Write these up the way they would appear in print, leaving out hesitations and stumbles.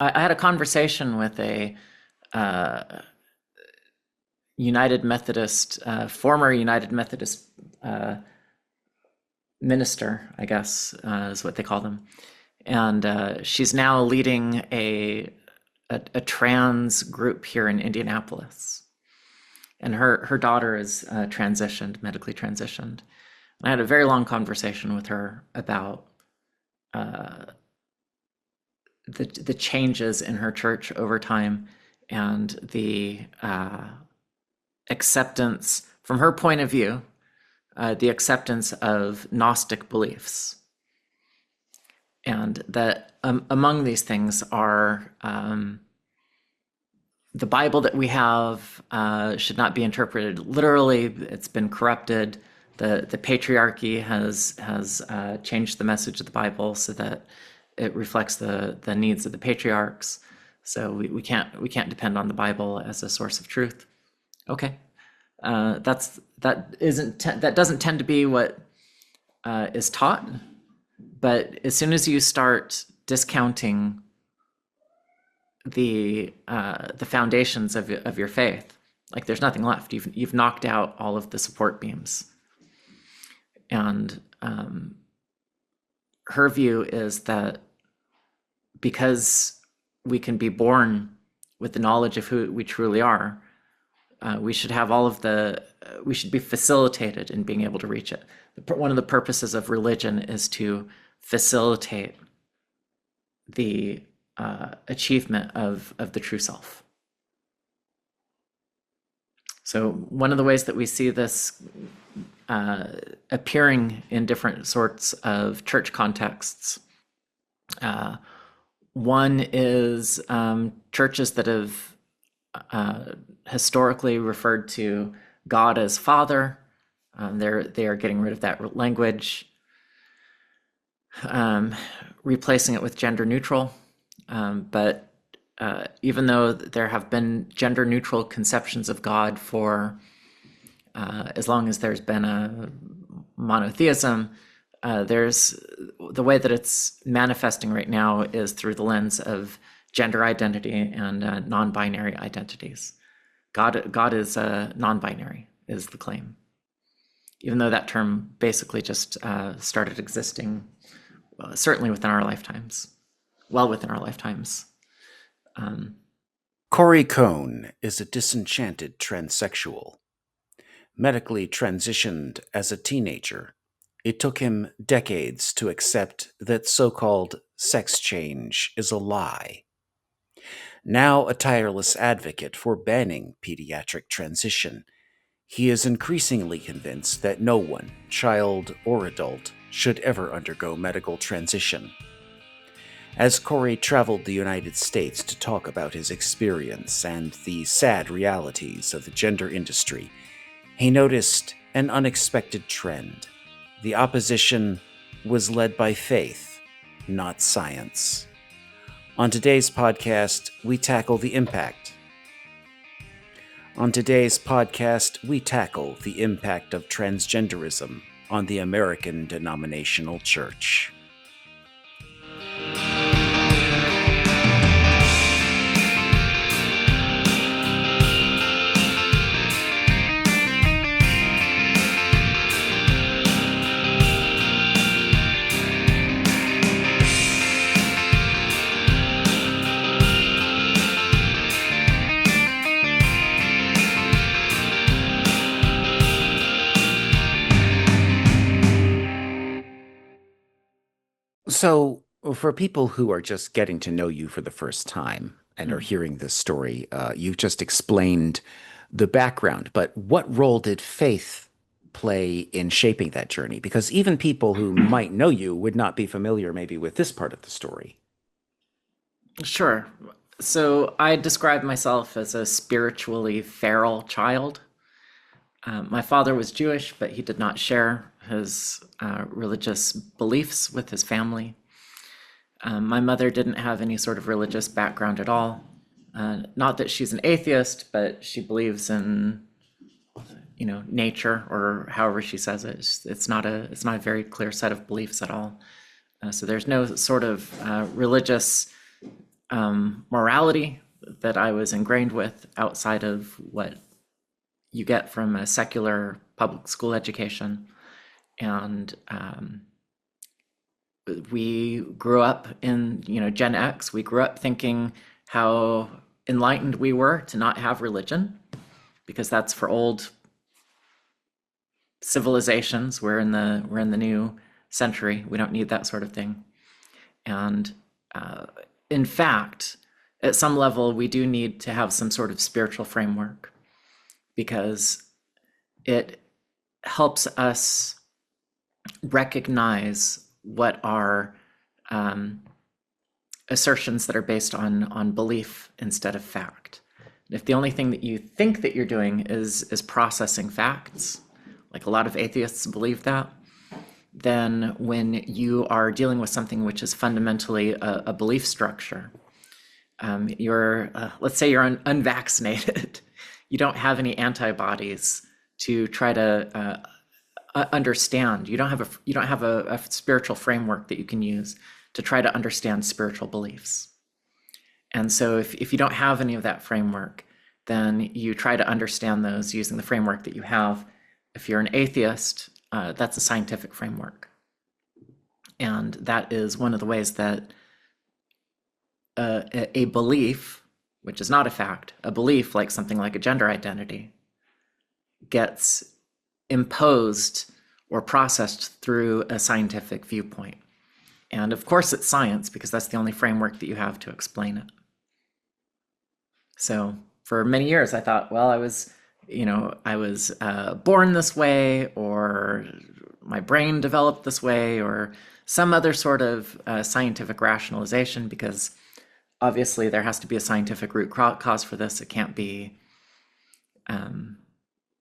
I had a conversation with a uh, United Methodist, former United Methodist minister, I guess is what they call them, and she's now leading a trans group here in Indianapolis, and her daughter is transitioned, medically transitioned. I had a very long conversation with her about the changes in her church over time and the acceptance, from her point of view, the acceptance of Gnostic beliefs. And that among these things are the Bible that we have should not be interpreted literally. It's been corrupted. The patriarchy has changed the message of the Bible so that it reflects the needs of the patriarchs. So we can't depend on the Bible as a source of truth. Okay, that doesn't tend to be what is taught. But as soon as you start discounting the foundations of your faith, like there's nothing left. You've knocked out all of the support beams. And her view is that because we can be born with the knowledge of who we truly are, we should have we should be facilitated in being able to reach it. One of the purposes of religion is to facilitate the achievement of the true self. So one of the ways that we see this appearing in different sorts of church contexts, one is churches that have historically referred to God as Father. They are getting rid of that language, replacing it with gender neutral. But even though there have been gender neutral conceptions of God for as long as there's been a monotheism, there's the way that it's manifesting right now is through the lens of gender identity and non-binary identities. God is non-binary, is the claim. Even though that term basically just started existing, certainly within our lifetimes, well within our lifetimes. Cohn is a disenchanted transsexual. Medically transitioned as a teenager, it took him decades to accept that so-called sex change is a lie. Now a tireless advocate for banning pediatric transition, he is increasingly convinced that no one, child or adult, should ever undergo medical transition. As Corey traveled the United States to talk about his experience and the sad realities of the gender industry, he noticed an unexpected trend. The opposition was led by faith, not science. On today's podcast, we tackle the impact. of transgenderism on the American denominational church. So, for people who are just getting to know you for the first time and are hearing this story, you've just explained the background, but what role did faith play in shaping that journey? Because even people who might know you would not be familiar maybe with this part of the story. Sure. So I describe myself as a spiritually feral child. My father was Jewish, but he did not share his religious beliefs with his family. My mother didn't have any sort of religious background at all. Not that she's an atheist, but she believes in, nature, or however she says it. It's not a very clear set of beliefs at all. So there's no sort of religious morality that I was ingrained with outside of what you get from a secular public school education. And we grew up in, Gen X, we grew up thinking how enlightened we were to not have religion, because that's for old civilizations. We're in the new century. We don't need that sort of thing. And in fact, at some level, we do need to have some sort of spiritual framework, because it helps us recognize what are assertions that are based on belief instead of fact. If the only thing that you think that you're doing is processing facts, like a lot of atheists believe that, then when you are dealing with something which is fundamentally a belief structure, let's say you're unvaccinated, you don't have any antibodies to try to understand. You don't have a spiritual framework that you can use to try to understand spiritual beliefs. And so if you don't have any of that framework, then you try to understand those using the framework that you have. If you're an atheist, that's a scientific framework. And that is one of the ways that a belief, which is not a fact, a belief like something like a gender identity, gets imposed or processed through a scientific viewpoint. And of course it's science, because that's the only framework that you have to explain it. So for many years I thought, well, I was born this way, or my brain developed this way, or some other sort of scientific rationalization, because obviously there has to be a scientific root cause for this. It can't be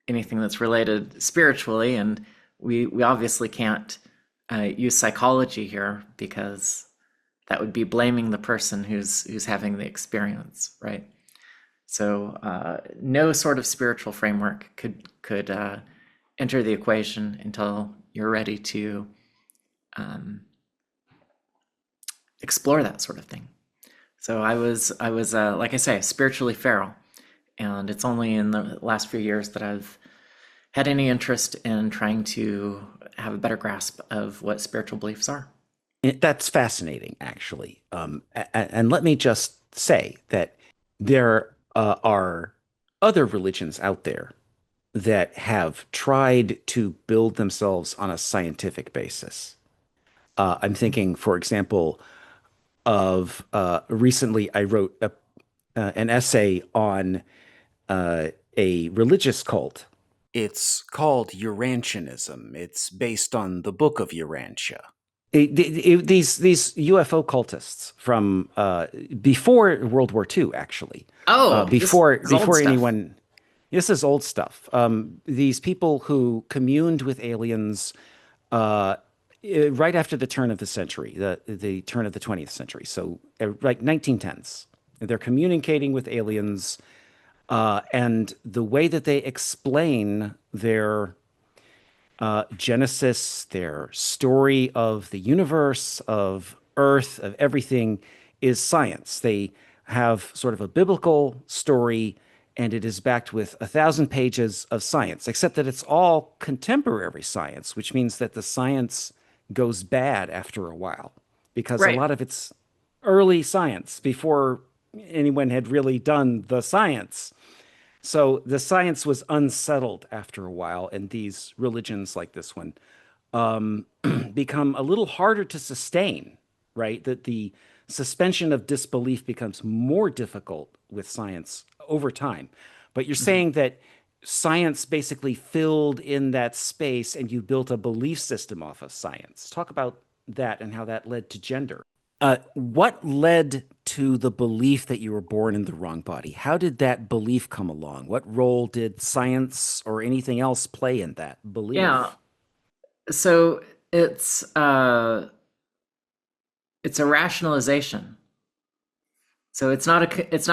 anything that's related spiritually, and we obviously can't use psychology here, because that would be blaming the person who's having the experience, right? So no sort of spiritual framework could enter the equation until you're ready to explore that sort of thing. So I was like I say, spiritually feral, and it's only in the last few years that I've had any interest in trying to have a better grasp of what spiritual beliefs are. That's fascinating, actually. And let me just say that there are other religions out there that have tried to build themselves on a scientific basis. I'm thinking, for example, of recently I wrote an essay on a religious cult. It's called Urantianism. It's based on the Book of Urantia. These UFO cultists from before World War II, actually. Oh, Before this is old stuff. anyone. This is old stuff. These people who communed with aliens right after the turn of the century, the turn of the 20th century. So like 1910s. They're communicating with aliens, and the way that they explain their Genesis, their story of the universe, of Earth, of everything, is science. They have sort of a biblical story, and it is backed with 1,000 pages of science, except that it's all contemporary science, which means that the science goes bad after a while, because a Right. lot of it's early science before anyone had really done the science. So the science was unsettled after a while, and these religions like this one become a little harder to sustain, right? That the suspension of disbelief becomes more difficult with science over time. But you're Mhm. saying that science basically filled in that space and you built a belief system off of science. Talk about that and how that led to gender. What led to the belief that you were born in the wrong body? How did that belief come along? What role did science or anything else play in that Yeah. belief? So it's a rationalization. So it's not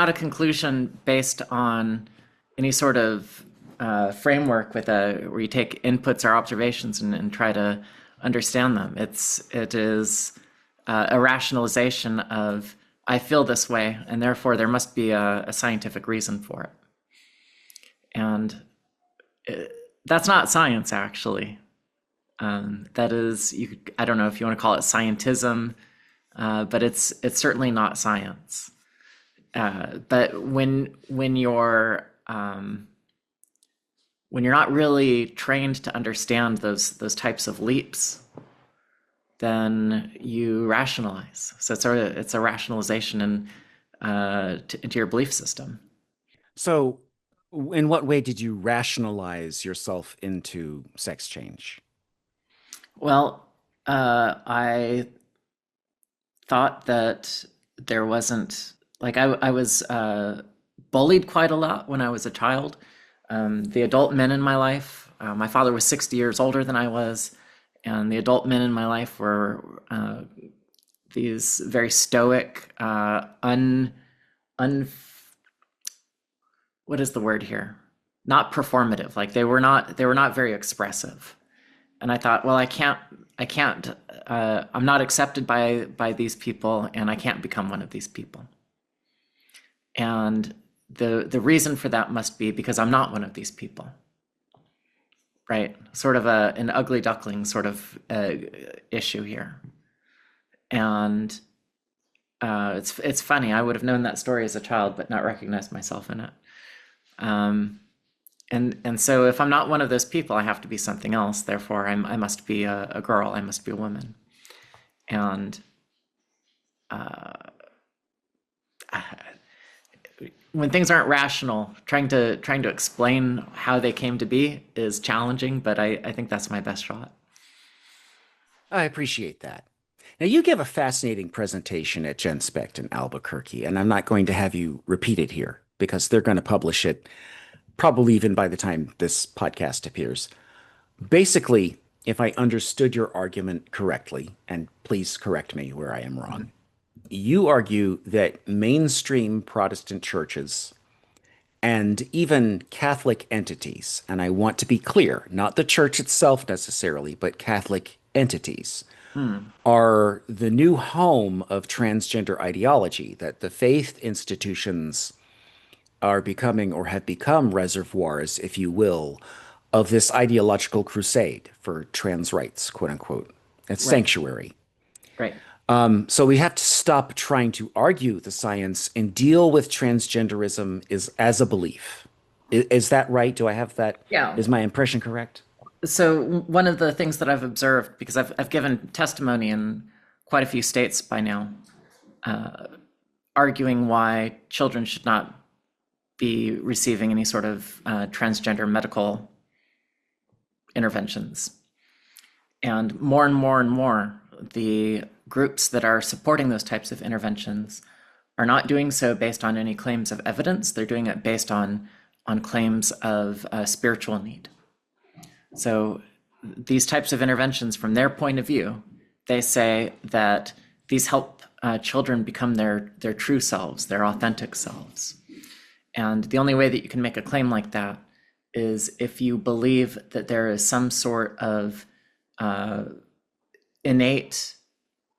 a conclusion based on any sort of framework where you take inputs or observations and try to understand them. It is a rationalization of I feel this way, and therefore there must be a scientific reason for it. And that's not science, actually. That is, I don't know if you want to call it scientism, but it's certainly not science. But when you're not really trained to understand those types of leaps, then you rationalize. So it's a rationalization into your belief system. So, in what way did you rationalize yourself into sex change? Well, I thought that there wasn't like I was bullied quite a lot when I was a child. The adult men in my life, my father was 60 years older than I was, and the adult men in my life were these very stoic, un what is the word here? Not performative. Like they were not very expressive. And I thought, well, I can't, I'm not accepted by these people, and I can't become one of these people. And the reason for that must be because I'm not one of these people, right? Sort of an ugly duckling sort of issue here. And it's funny. I would have known that story as a child, but not recognized myself in it. Um, and so if I'm not one of those people, I have to be something else. Therefore, I must be a girl. I must be a woman. And when things aren't rational, trying to explain how they came to be is challenging. But I think that's my best shot. I appreciate that. Now, you give a fascinating presentation at GenSpect in Albuquerque, and I'm not going to have you repeat it here because they're going to publish it probably even by the time this podcast appears. Basically, if I understood your argument correctly, and please correct me where I am wrong, you argue that mainstream Protestant churches and even Catholic entities, and I want to be clear, not the church itself necessarily, but Catholic entities, Hmm. are the new home of transgender ideology, that the faith institutions are becoming or have become reservoirs, if you will, of this ideological crusade for trans rights, quote unquote. It's Right. sanctuary. Right. So we have to stop trying to argue the science and deal with transgenderism is as a belief. Is that right? Do I have that? Yeah. Is my impression correct? So one of the things that I've observed, because I've given testimony in quite a few states by now, arguing why children should not be receiving any sort of transgender medical interventions. And more and more, the groups that are supporting those types of interventions are not doing so based on any claims of evidence. They're doing it based on claims of spiritual need. So these types of interventions, from their point of view, they say that these help children become their true selves, their authentic selves. And the only way that you can make a claim like that is if you believe that there is some sort of innate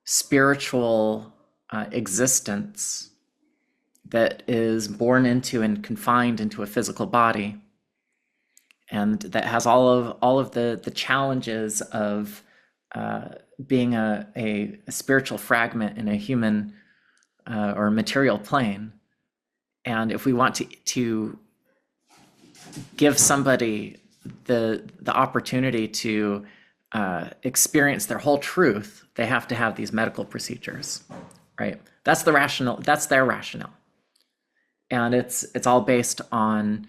spiritual existence that is born into and confined into a physical body, and that has all of the challenges of being a spiritual fragment in a human or material plane. And if we want to give somebody the opportunity to experience their whole truth, they have to have these medical procedures, right? That's the rational. That's their rationale, and it's all based on.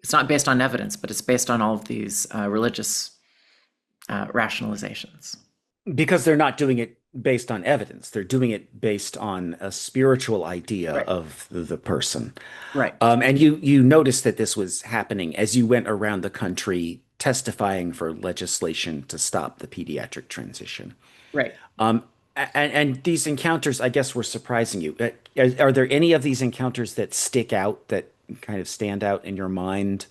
It's not based on evidence, but it's based on all of these religious rationalizations. Because they're not doing it based on evidence. They're doing it based on a spiritual idea Right. of the person. Right. And you noticed that this was happening as you went around the country testifying for legislation to stop the pediatric transition. Right. And these encounters, I guess, were surprising you. Are there any of these encounters that stick out, that kind of stand out in your mind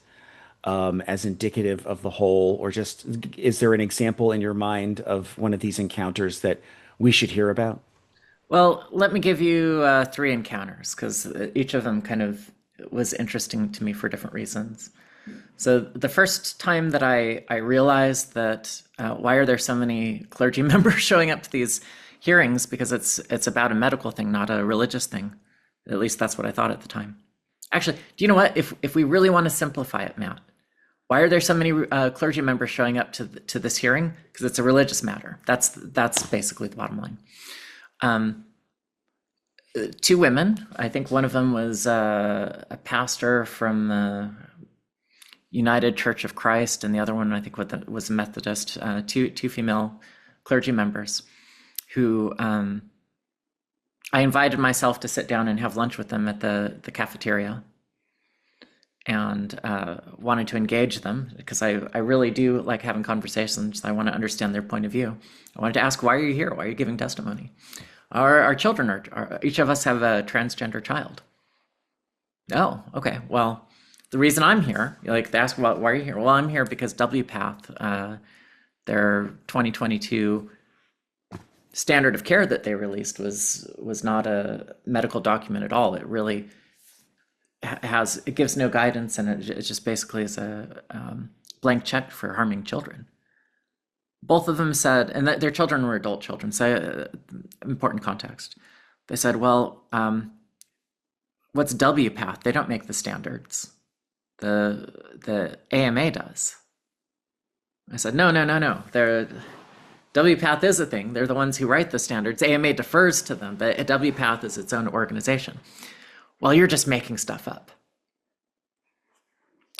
as indicative of the whole, or just is there an example in your mind of one of these encounters that we should hear about? Well, let me give you three encounters because each of them kind of was interesting to me for different reasons. So the first time that I realized that why are there so many clergy members showing up to these hearings, because it's about a medical thing, not a religious thing. At least that's what I thought at the time. Actually, do you know what? If we really want to simplify it, Matt, why are there so many clergy members showing up to this hearing? Because it's a religious matter. That's basically the bottom line. Two women. I think one of them was a pastor from the United Church of Christ, and the other one I think was a Methodist. Two female clergy members who I invited myself to sit down and have lunch with them at the cafeteria, and wanted to engage them because I really do like having conversations. I want to understand their point of view. I wanted to ask, why are you here? Why are you giving testimony? Our children each of us have a transgender child. Oh, okay. Well, the reason I'm here, like they ask, well, why are you here? Well, I'm here because WPATH, their 2022 standard of care that they released was not a medical document at all. It really it gives no guidance, and it just basically is a blank check for harming children. Both of them said, and their children were adult children, so important context. They said, well, what's WPATH? They don't make the standards. The AMA does. I said, no. WPATH is a thing. They're the ones who write the standards. AMA defers to them, but WPATH is its own organization. Well, you're just making stuff up.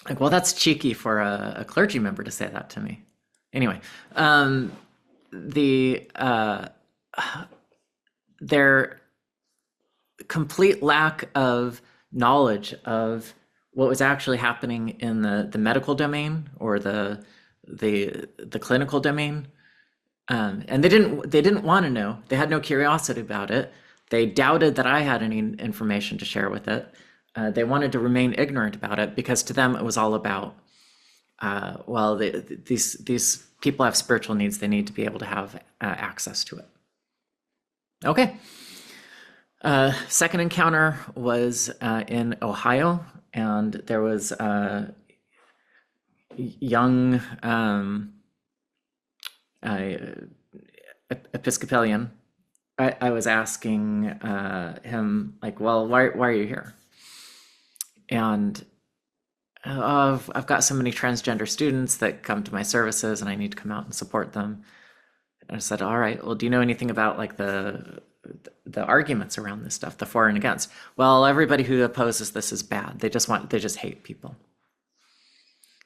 Like, well, that's cheeky for a clergy member to say that to me. Anyway, their complete lack of knowledge of what was actually happening in the medical domain or the clinical domain, and they didn't want to know. They had no curiosity about it. They doubted that I had any information to share with it. They wanted to remain ignorant about it because to them it was all about, well, these people have spiritual needs. They need to be able to have access to it. Okay. Second encounter was in Ohio, and there was a young Episcopalian. I was asking him, like, well, why are you here? And I've got so many transgender students that come to my services, and I need to come out and support them. And I said, all right, well, do you know anything about like the arguments around this stuff, the for and against? Well, everybody who opposes this is bad. They just hate people.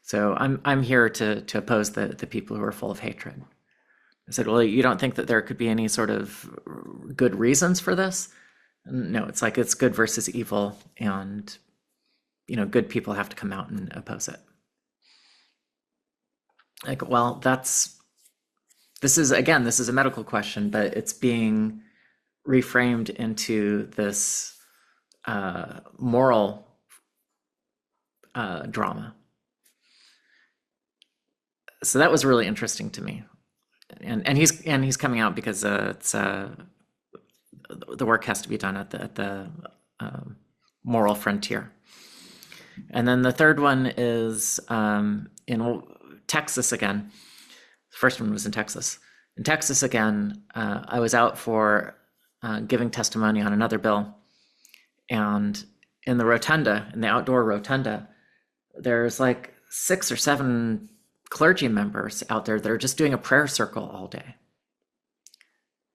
So I'm here to oppose the people who are full of hatred. I said, well, you don't think that there could be any sort of good reasons for this? No, it's like it's good versus evil, and good people have to come out and oppose it. Like, well, this is a medical question, but it's being reframed into this moral drama. So that was really interesting to me, and he's coming out because it's the work has to be done at the moral frontier. And then the third one is in Texas again. The first one was in Texas. In Texas again, I was out for giving testimony on another bill, and in the outdoor rotunda, there's like 6 or 7 clergy members out there that are just doing a prayer circle all day.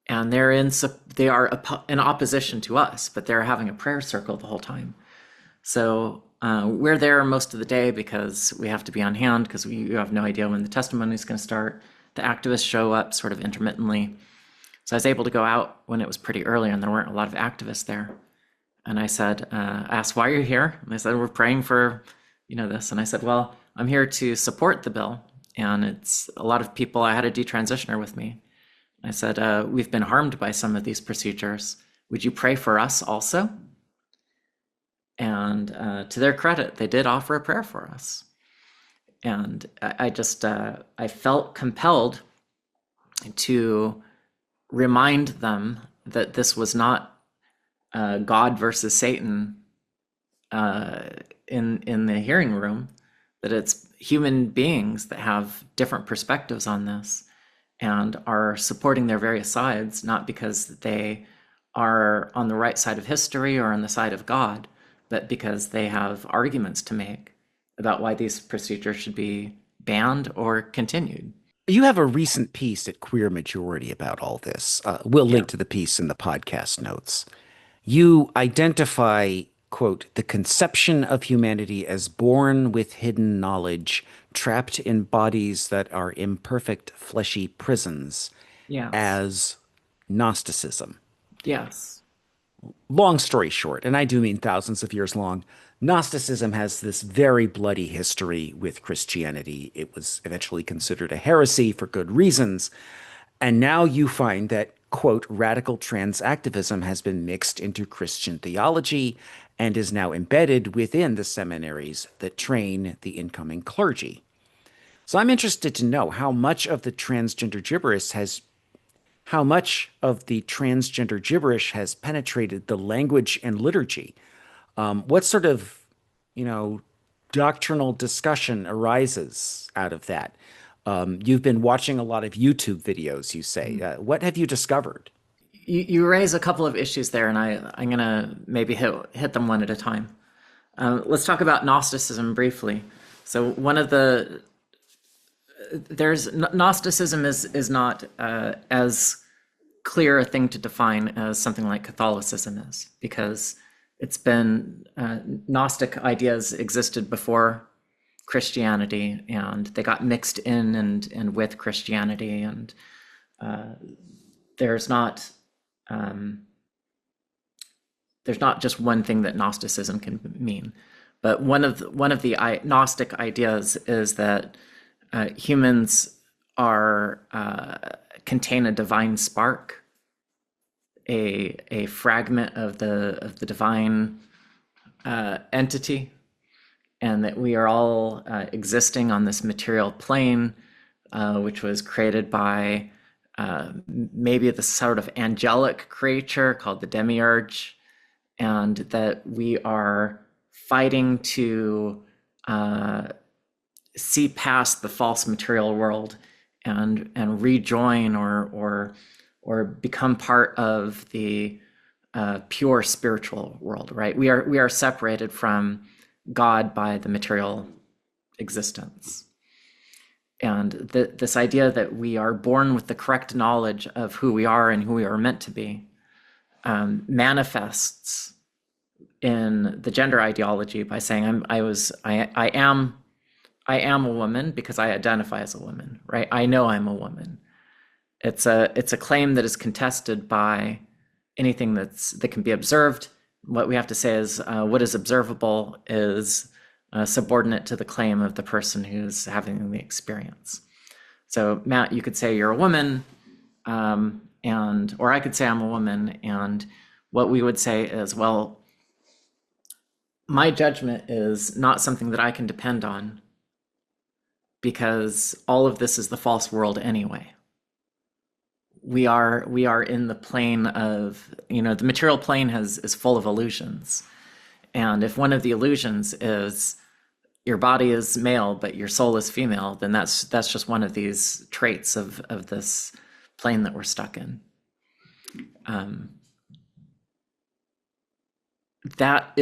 And they are in opposition to us, but they're having a prayer circle the whole time. So we're there most of the day because we have to be on hand because you have no idea when the testimony is going to start. The activists show up sort of intermittently. So I was able to go out when it was pretty early and there weren't a lot of activists there. And I said, I asked, why are you here? And they said, we're praying for, this. And I said, well, I'm here to support the bill. And it's a lot of people. I had a detransitioner with me. I said, we've been harmed by some of these procedures. Would you pray for us also? And to their credit, they did offer a prayer for us. And I felt compelled to remind them that this was not God versus Satan in the hearing room, that it's human beings that have different perspectives on this and are supporting their various sides, not because they are on the right side of history or on the side of God, but because they have arguments to make about why these procedures should be banned or continued. You have a recent piece at Queer Majority about all this. We'll Yeah. link to the piece in the podcast notes. You identify, quote, the conception of humanity as born with hidden knowledge, trapped in bodies that are imperfect fleshy prisons, Yes. as Gnosticism. Yes. Long story short, and I do mean thousands of years long, Gnosticism has this very bloody history with Christianity. It was eventually considered a heresy for good reasons. And now you find that, quote, radical trans activism has been mixed into Christian theology and is now embedded within the seminaries that train the incoming clergy. So I'm interested to know how much of the transgender gibberish has penetrated the language and liturgy. What sort of, you know, doctrinal discussion arises out of that? You've been watching a lot of YouTube videos, you say. What have you discovered? You raise a couple of issues there, and I'm gonna maybe hit them one at a time. Let's talk about Gnosticism briefly. So one of the there's Gnosticism is not as clear a thing to define as something like Catholicism is, because it's been Gnostic ideas existed before Christianity, and they got mixed in and with Christianity, and there's not there's not just one thing that Gnosticism can mean. But one of the Gnostic ideas is that humans are contain a divine spark, a fragment of the divine entity, and that we are all existing on this material plane, which was created by maybe the sort of angelic creature called the demiurge, and that we are fighting to see past the false material world and rejoin or become part of the pure spiritual world. Right? We are separated from God by the material existence. And this idea that we are born with the correct knowledge of who we are and who we are meant to be manifests in the gender ideology by saying I am a woman because I identify as a woman, right? I know I'm a woman. It's a claim that is contested by anything that can be observed. What we have to say is what is observable is subordinate to the claim of the person who's having the experience. So Matt, you could say you're a woman, or I could say I'm a woman, and what we would say is, well, my judgment is not something that I can depend on because all of this is the false world anyway. We are in the plane of, the material plane is full of illusions. And if one of the illusions is your body is male, but your soul is female, then that's just one of these traits of this plane that we're stuck in. That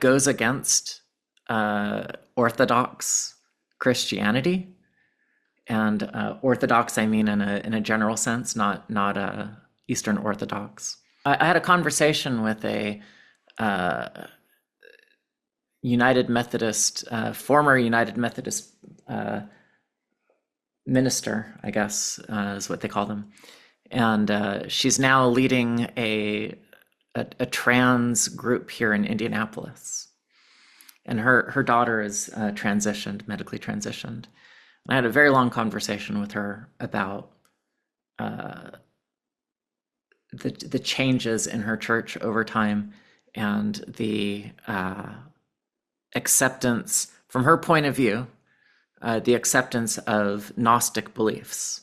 goes against Orthodox Christianity, and Orthodox I mean in a general sense, not Eastern Orthodox. I had a conversation with a United Methodist, former United Methodist minister, I guess is what they call them, and she's now leading a trans group here in Indianapolis, and her daughter is medically transitioned. And I had a very long conversation with her about the changes in her church over time and the acceptance, from her point of view, the acceptance of Gnostic beliefs.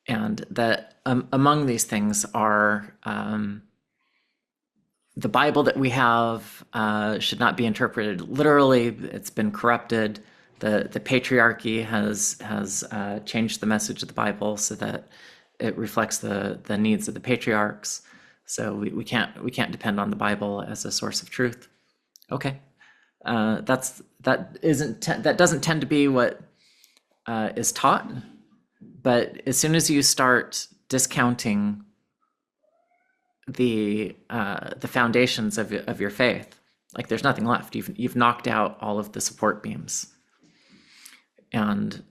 and that among these things are the Bible that we have should not be interpreted literally. It's been corrupted. The patriarchy has changed the message of the Bible so that it reflects the needs of the patriarchs. So we can't depend on the Bible as a source of truth. Okay, that doesn't tend to be what is taught. But as soon as you start discounting the foundations of your faith, like there's nothing left. You've knocked out all of the support beams. And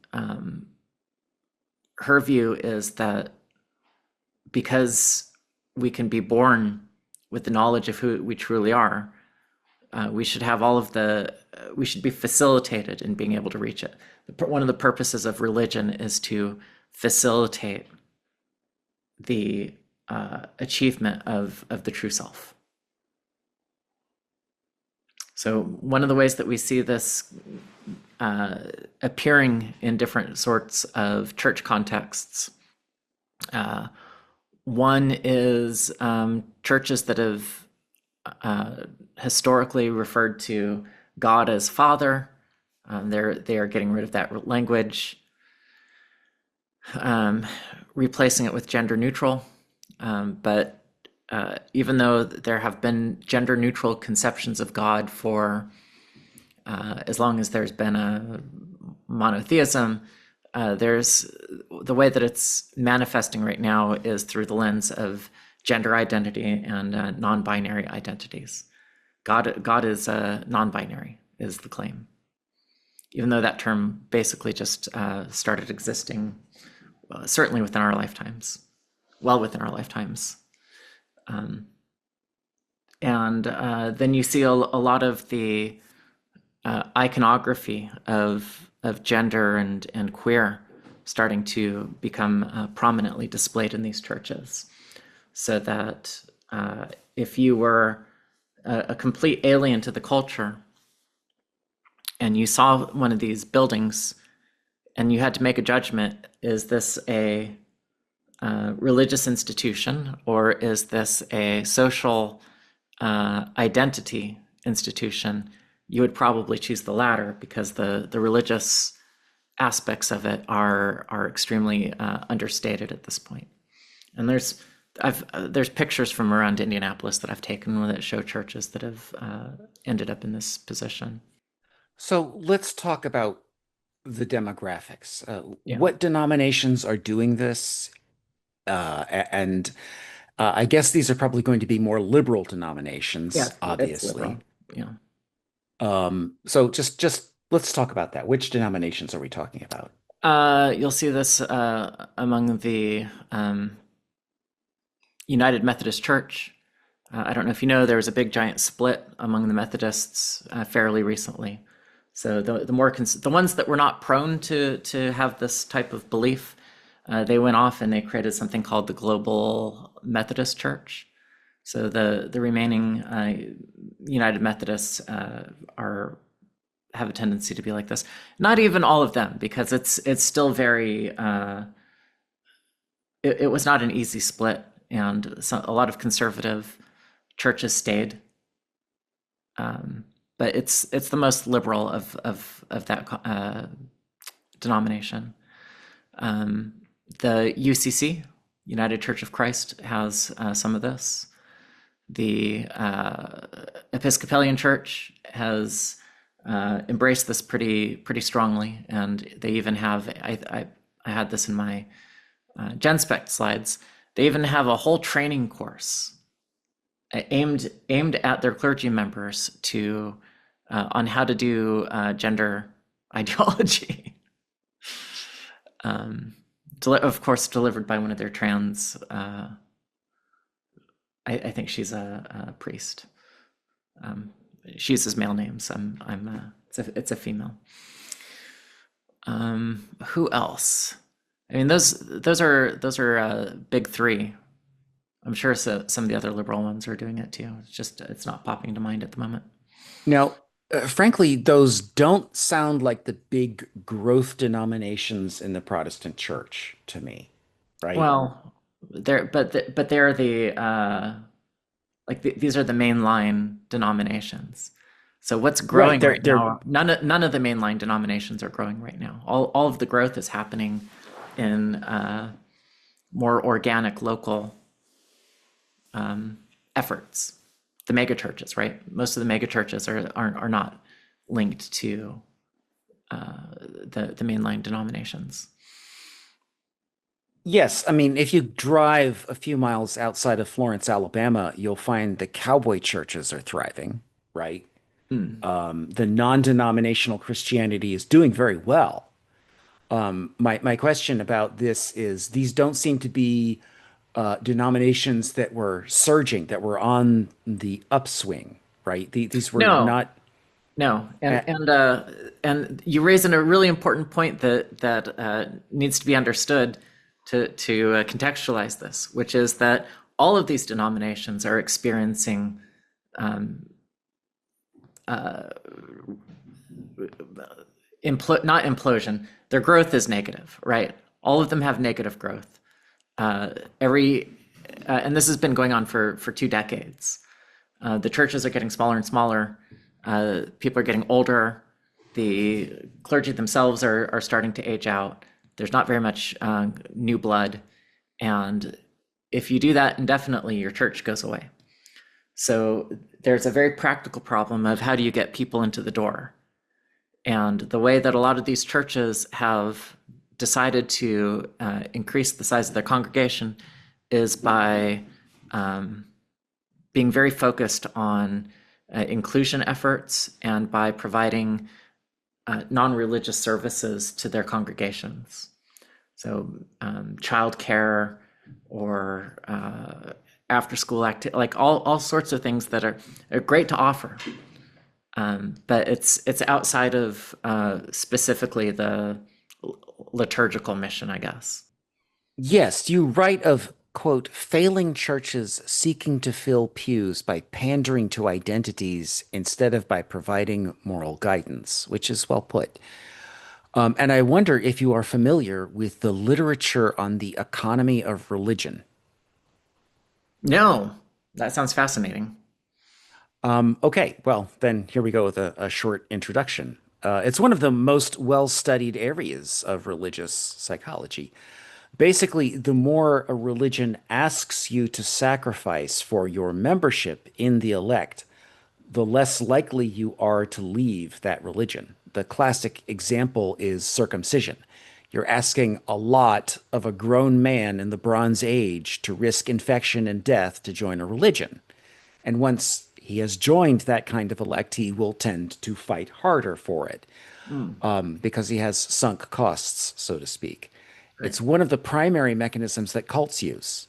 her view is that because we can be born with the knowledge of who we truly are, we should have all of we should be facilitated in being able to reach it. One of the purposes of religion is to facilitate the achievement of the true self. So one of the ways that we see this appearing in different sorts of church contexts, one is churches that have historically referred to God as Father. They are getting rid of that language, replacing it with gender neutral. But even though there have been gender neutral conceptions of God for as long as there's been a monotheism, there's the way that it's manifesting right now is through the lens of gender identity and non-binary identities. God is non-binary, is the claim. Even though that term basically just started existing, certainly within our lifetimes, well within our lifetimes. And then you see a lot of the iconography of gender and queer starting to become prominently displayed in these churches, so that if you were a complete alien to the culture and you saw one of these buildings and you had to make a judgment, is this a religious institution or is this a social identity institution, you would probably choose the latter, because the religious aspects of it are extremely understated at this point. And there's pictures from around Indianapolis that I've taken that show churches that have ended up in this position. So let's talk about the demographics. Yeah. What denominations are doing this? And I guess these are probably going to be more liberal Yeah, denominations, it's obviously. liberal. Yeah. So just let's talk about that. Which denominations are we talking about? You'll see this among the United Methodist Church. I don't know if you know, there was a big giant split among the Methodists fairly recently. So the ones that were not prone to have this type of belief, they went off and they created something called the Global Methodist Church. So the remaining United Methodists have a tendency to be like this. Not even all of them, because it's still very it was not an easy split, and a lot of conservative churches stayed. But it's the most liberal of that denomination. The UCC, United Church of Christ, has some of this. The Episcopalian Church has embraced this pretty strongly, and they even have I had this in my GenSpect slides. They even have a whole training course aimed at their clergy members to on how to do gender ideology. Of course, delivered by one of their trans. I think she's a priest. She uses male names. It's a female. Who else? I mean, those are big three. I'm sure some of the other liberal ones are doing it too. It's not popping to mind at the moment. Now, frankly, those don't sound like the big growth denominations in the Protestant church to me. right? Well, but they're these are the mainline denominations. So what's Right. growing They're right they're now? None of the mainline denominations are growing right now. All of the growth is happening in more organic local efforts. The mega churches, right? Most of the mega churches are not linked to the mainline denominations. Yes, I mean, if you drive a few miles outside of Florence, Alabama, you'll find the cowboy churches are thriving, right? Mm. The non-denominational Christianity is doing very well. My question about this is these don't seem to be denominations that were surging, that were on the upswing, right? These were No, not. no, At, and you raise in a really important point that needs to be understood to contextualize this, which is that all of these denominations are experiencing not implosion. Their growth is negative, right? All of them have negative growth. Every and this has been going on for 2 decades. The churches are getting smaller and smaller. People are getting older. The clergy themselves are starting to age out. There's not very much new blood. And if you do that indefinitely, your church goes away. So there's a very practical problem of how do you get people into the door? And the way that a lot of these churches have decided to increase the size of their congregation is by being very focused on inclusion efforts and by providing non-religious services to their congregations. So childcare or after-school activity, like all sorts of things that are great to offer. But it's outside of specifically the liturgical mission, I guess. yes, you write of, quote, failing churches seeking to fill pews by pandering to identities instead of by providing moral guidance, which is well put. And I wonder if you are familiar with the literature on the economy of religion. No, that sounds fascinating. Okay, well, then here we go with a short introduction. It's one of the most well-studied areas of religious psychology. Basically, the more a religion asks you to sacrifice for your membership in the elect, the less likely you are to leave that religion. The classic example is circumcision. You're asking a lot of a grown man in the Bronze Age to risk infection and death to join a religion. And once he has joined that kind of elect, he will tend to fight harder for it Mm, because he has sunk costs, so to speak. right. It's one of the primary mechanisms that cults use.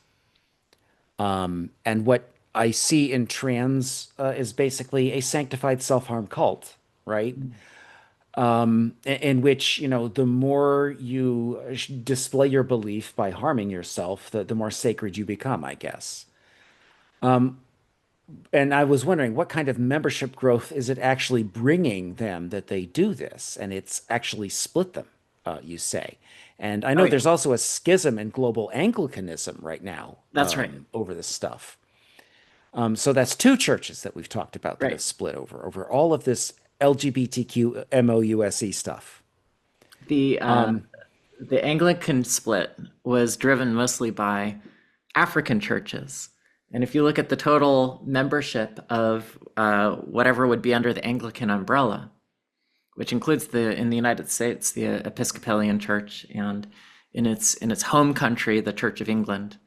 And what I see in trans is basically a sanctified self-harm cult, right? In which, the more you display your belief by harming yourself, the more sacred you become, I guess. And I was wondering what kind of membership growth is it actually bringing them that they do this? And it's actually split them, you say. And I Oh know yeah, there's also a schism in global Anglicanism right now that's right. over this stuff. So that's two churches that we've talked about that have Right. split over all of this LGBTQ MOUSE stuff. The the Anglican split was driven mostly by African churches. And if you look at the total membership of whatever would be under the Anglican umbrella, which includes in the United States the Episcopalian Church and in its home country the Church of England,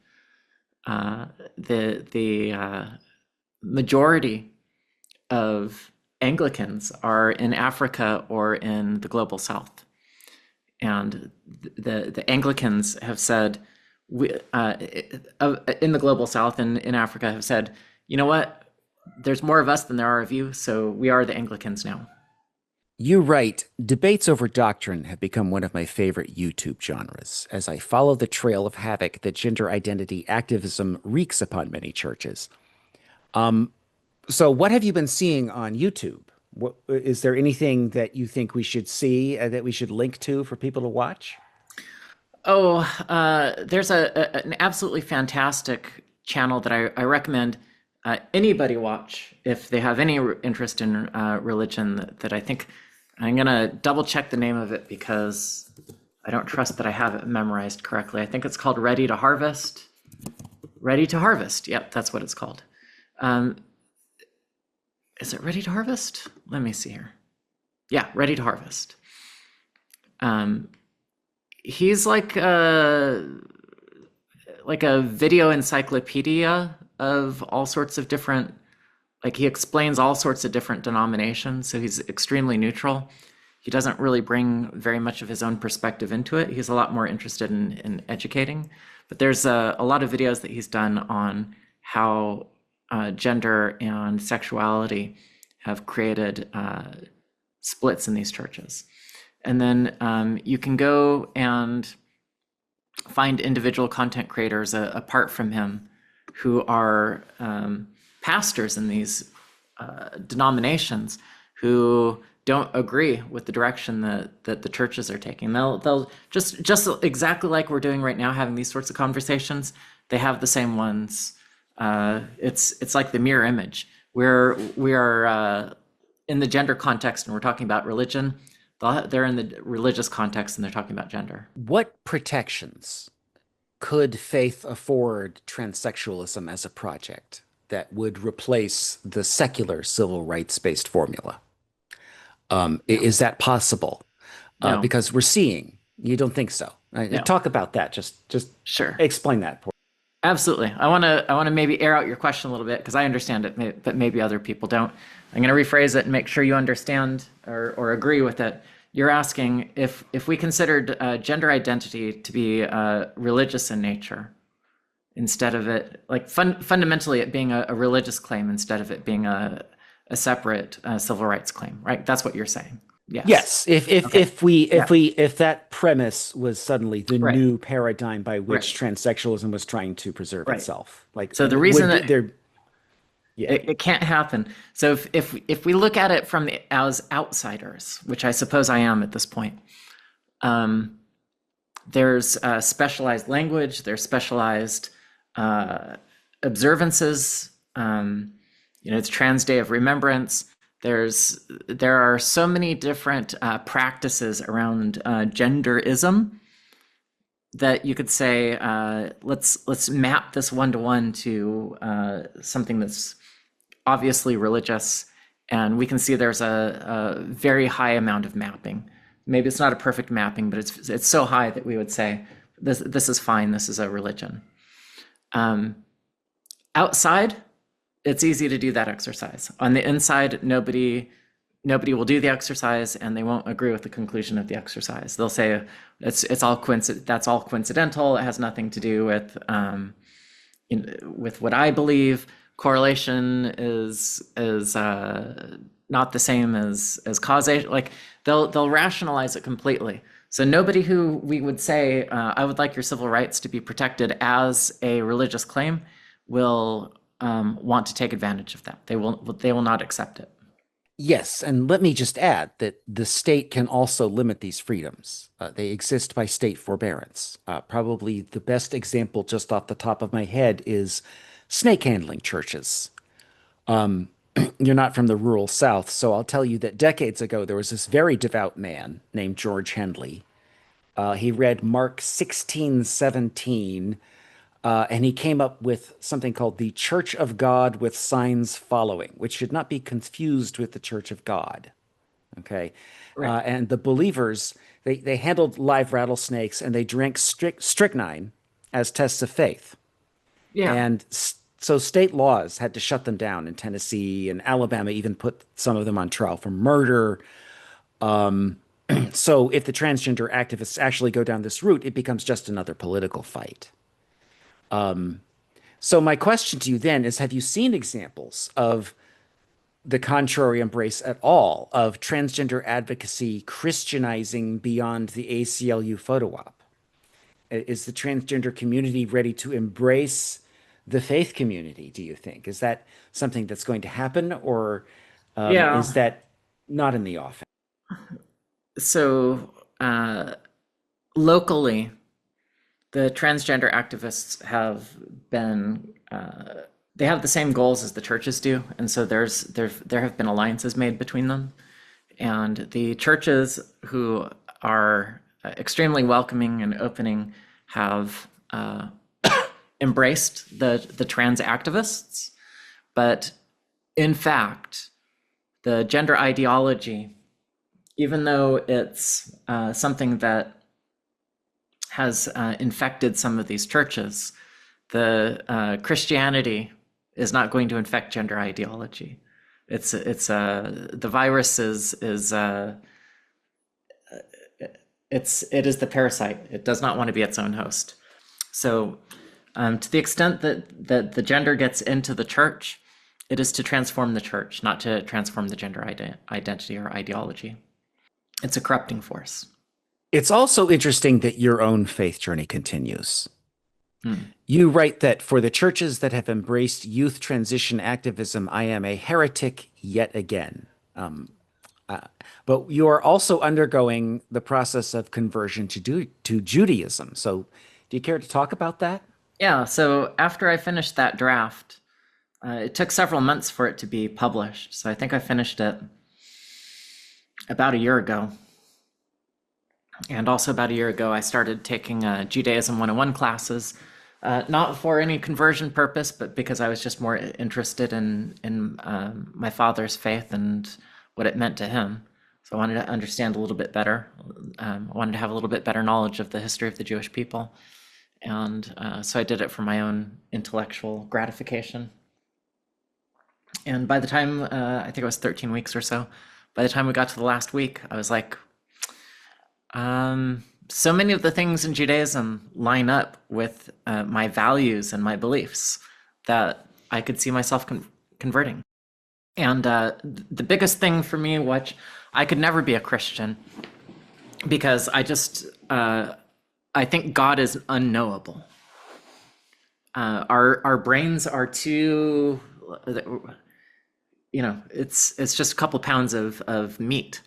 the majority of Anglicans are in Africa or in the global South, and the Anglicans have said in the global South and in Africa have said, you know what, there's more of us than there are of you, so we are the Anglicans now. You write, debates over doctrine have become one of my favorite YouTube genres, as I follow the trail of havoc that gender identity activism wreaks upon many churches. So, what have you been seeing on YouTube? Is there anything that you think we should see that we should link to for people to watch? Oh, there's an absolutely fantastic channel that I recommend anybody watch if they have any interest in religion. That I think I'm gonna double check the name of it because I don't trust that I have it memorized correctly. I think it's called Ready to Harvest. Ready to Harvest. Yep, that's what it's called. Um, is it Ready to Harvest? Let me see here. Yeah, Ready to Harvest. Um, he's like a video encyclopedia of all sorts of different, like he explains all sorts of different denominations, so he's extremely neutral. He doesn't really bring very much of his own perspective into it. He's a lot more interested in educating. But there's a lot of videos that he's done on how gender and sexuality have created splits in these churches. And then you can go and find individual content creators apart from him who are pastors in these denominations who don't agree with the direction that the churches are taking. They'll just exactly like we're doing right now, having these sorts of conversations. They have the same ones. It's like the mirror image. We are in the gender context, and we're talking about religion. They're in the religious context, and they're talking about gender. What protections could faith afford transsexualism as a project that would replace the secular civil rights-based formula? No, Is that possible? no, Because we're seeing, you don't think so. no. Talk about that. Just Sure. explain that. Absolutely. I want to maybe air out your question a little bit because I understand it, but maybe other people don't. I'm going to rephrase it and make sure you understand or agree with it. You're asking if we considered gender identity to be religious in nature instead of it like fundamentally it being a religious claim instead of it being a separate civil rights claim, right? That's what you're saying. Yes. Yes, if Okay. if we Yeah. if that premise was suddenly the Right. new paradigm by Right. which transsexualism was trying to preserve Right. itself, like So the reason would that there? Yeah. it can't happen. So if we look at it from as outsiders, which I suppose I am at this point, um, there's specialized language, there's specialized uh, observances. It's Trans Day of Remembrance. There are so many different practices around genderism that you could say let's map this one to one to something that's obviously religious, and we can see there's a very high amount of mapping. Maybe it's not a perfect mapping, but it's so high that we would say this is fine. This is a religion. Um, Outside, it's easy to do that exercise. On the inside, nobody will do the exercise, and they won't agree with the conclusion of the exercise. They'll say it's all that's all coincidental. It has nothing to do with what I believe. Correlation is not the same as causation. Like they'll rationalize it completely. So nobody who we would say I would like your civil rights to be protected as a religious claim will want to take advantage of that. They will not accept it. Yes, and let me just add that the state can also limit these freedoms. They exist by state forbearance. Probably the best example, just off the top of my head, is snake handling churches. You're not from the rural South, so I'll tell you that decades ago there was this very devout man named George Henley. He read Mark 16:17, and he came up with something called the Church of God with signs following, which should not be confused with the Church of God. Okay. Right. And the believers, they handled live rattlesnakes and they drank strychnine as tests of faith. Yeah. And so state laws had to shut them down in Tennessee, and Alabama even put some of them on trial for murder. So if the transgender activists actually go down this route, it becomes just another political fight. So my question to you then is, have you seen examples of the contrary embrace at all of transgender advocacy Christianizing beyond the ACLU photo op? Is the transgender community ready to embrace the faith community, do you think? Is that something that's going to happen, or is Yeah. that not in the offing? So locally, The transgender activists have been they have the same goals as the churches do, and so there have been alliances made between them. And the churches who are extremely welcoming and opening have embraced the trans activists, but in fact, the gender ideology, even though it's something that has infected some of these churches, the Christianity is not going to infect gender ideology. The virus it is the parasite. It does not want to be its own host. So, to the extent that the gender gets into the church, it is to transform the church, not to transform the gender identity or ideology. It's a corrupting force. It's also interesting that your own faith journey continues. You write that for the churches that have embraced youth transition activism, I am a heretic yet again. But you are also undergoing the process of conversion to Judaism. So do you care to talk about that? Yeah, so after I finished that draft, it took several months for it to be published. So I think I finished it about a year ago. And also about a year ago, I started taking Judaism 101 classes, not for any conversion purpose, but because I was just more interested in my father's faith and what it meant to him. So I wanted to understand a little bit better. I wanted to have a little bit better knowledge of the history of the Jewish people. And so I did it for my own intellectual gratification. And by the time, I think it was 13 weeks or so, by the time we got to the last week, I was like, so many of the things in Judaism line up with my values and my beliefs that I could see myself converting. And the biggest thing for me, which I could never be a Christian, because I think God is unknowable. Our brains are too, it's just a couple pounds of meat.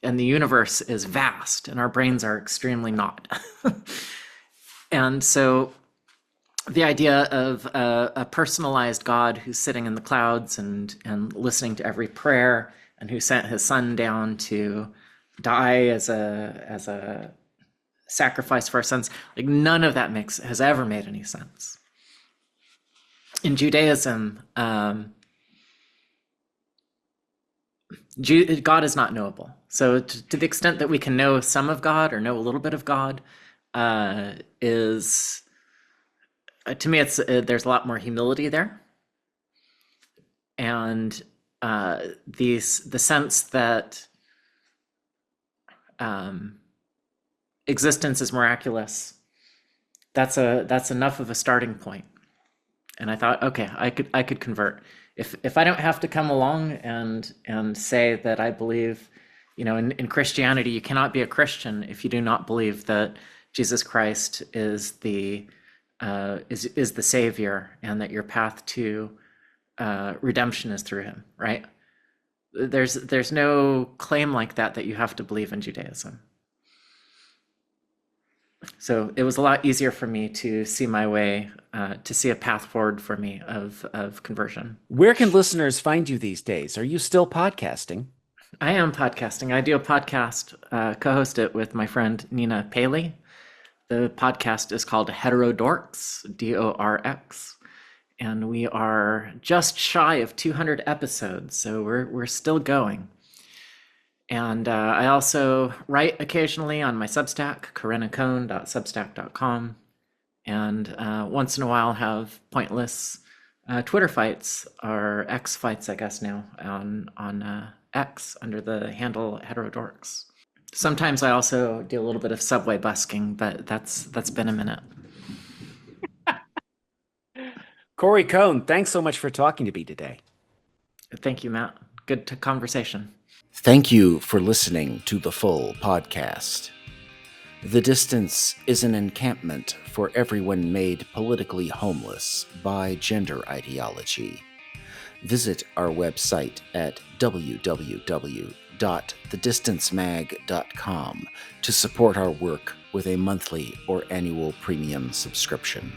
And the universe is vast, and our brains are extremely not. And so the idea of a personalized God who's sitting in the clouds and listening to every prayer, and who sent his son down to die as a sacrifice for our sins, like none of that has ever made any sense. In Judaism, God is not knowable. So to the extent that we can know some of God or know a little bit of God, is to me, there's a lot more humility there, and the sense that existence is miraculous. That's enough of a starting point. And I thought, okay, I could convert. If I don't have to come along and say that I believe, in Christianity, you cannot be a Christian if you do not believe that Jesus Christ is the Savior, and that your path to redemption is through him, right? There's no claim like that you have to believe in Judaism. So it was a lot easier for me to see my way, to see a path forward for me of conversion. Where can listeners find you these days? Are you still podcasting? I am podcasting. I do a podcast, co-host it with my friend Nina Paley. The podcast is called Heterodorks, DORX, and we are just shy of 200 episodes, so we're still going. And I also write occasionally on my Substack, cohn.substack.com, and once in a while have pointless Twitter fights, or X fights, I guess now, on X under the handle Heterodorks. Sometimes I also do a little bit of subway busking, but that's been a minute. Corey Cohn, thanks so much for talking to me today. Thank you, Matt. Good conversation. Thank you for listening to the full podcast. The Distance is an encampment for everyone made politically homeless by gender ideology. Visit our website at www.thedistance.org. support.thedistancemag.com to support our work with a monthly or annual premium subscription.